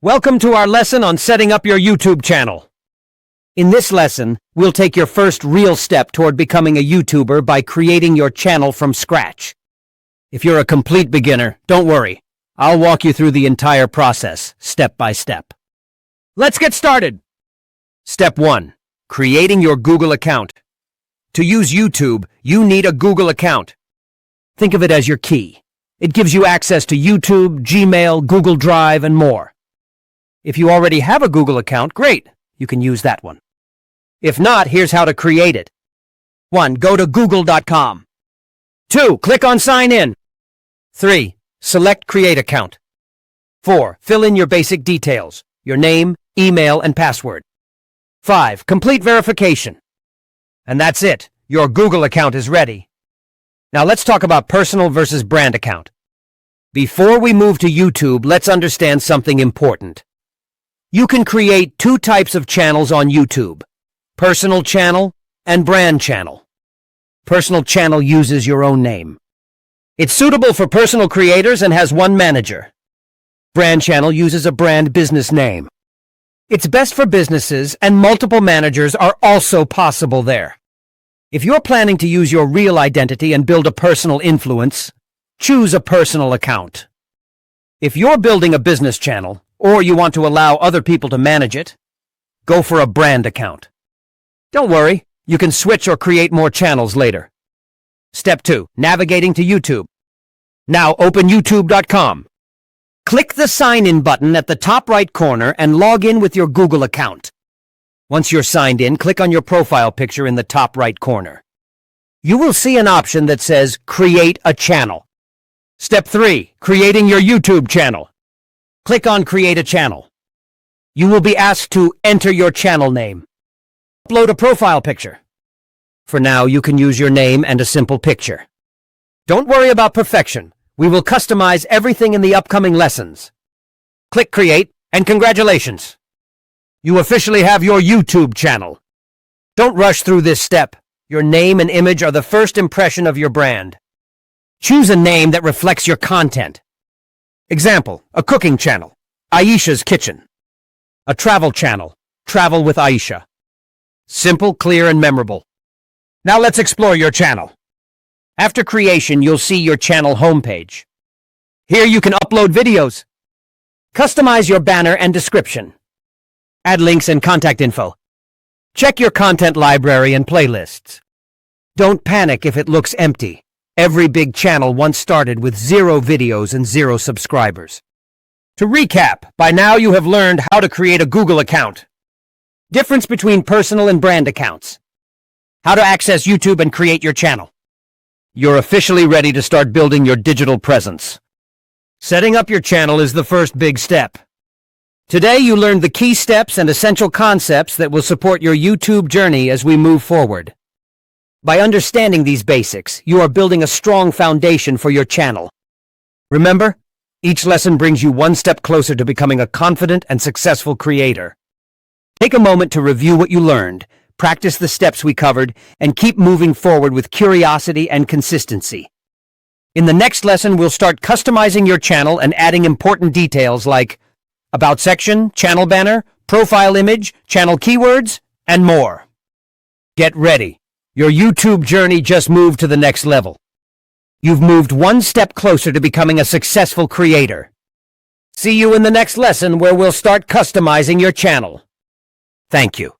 Welcome to our lesson on setting up your YouTube channel. In this lesson, we'll take your first real step toward becoming a YouTuber by creating your channel from scratch. If you're a complete beginner, don't worry. I'll walk you through the entire process, step by step. Let's get started! Step 1. Creating your Google account. To use YouTube, you need a Google account. Think of it as your key. It gives you access to YouTube, Gmail, Google Drive, and more. If you already have a Google account, great, you can use that one. If not, here's how to create it. 1. Go to google.com. 2. Click on Sign In. 3. Select Create Account. 4. Fill in your basic details, your name, email, and password. 5. Complete verification. And that's it. Your Google account is ready. Now let's talk about personal versus brand account. Before we move to YouTube, let's understand something important. You can create two types of channels on YouTube: personal channel and brand channel. Personal channel uses your own name. It's suitable for personal creators and has one manager. Brand channel uses a brand business name. It's best for businesses, and multiple managers are also possible there. If you're planning to use your real identity and build a personal influence, choose a personal account. If you're building a business channel, or you want to allow other people to manage it, go for a brand account. Don't worry, you can switch or create more channels later. Step 2. Navigating to YouTube. Now open youtube.com. Click the Sign In button at the top right corner and log in with your Google account. Once you're signed in, click on your profile picture in the top right corner. You will see an option that says Create a Channel. Step 3. Creating your YouTube channel. Click on Create a Channel. You will be asked to enter your channel name. Upload a profile picture. For now, you can use your name and a simple picture. Don't worry about perfection. We will customize everything in the upcoming lessons. Click Create, and congratulations! You officially have your YouTube channel. Don't rush through this step. Your name and image are the first impression of your brand. Choose a name that reflects your content. Example, a cooking channel, Aisha's Kitchen. A travel channel, Travel with Aisha. Simple, clear, and memorable. Now let's explore your channel. After creation, you'll see your channel homepage. Here you can upload videos. Customize your banner and description. Add links and contact info. Check your content library and playlists. Don't panic if it looks empty. Every big channel once started with 0 videos and 0 subscribers. To recap, by now you have learned how to create a Google account. Difference between personal and brand accounts. How to access YouTube and create your channel. You're officially ready to start building your digital presence. Setting up your channel is the first big step. Today you learned the key steps and essential concepts that will support your YouTube journey as we move forward. By understanding these basics, you are building a strong foundation for your channel. Remember, each lesson brings you one step closer to becoming a confident and successful creator. Take a moment to review what you learned, practice the steps we covered, and keep moving forward with curiosity and consistency. In the next lesson, we'll start customizing your channel and adding important details like About section, channel banner, profile image, channel keywords, and more. Get ready. Your YouTube journey just moved to the next level. You've moved one step closer to becoming a successful creator. See you in the next lesson where we'll start customizing your channel. Thank you.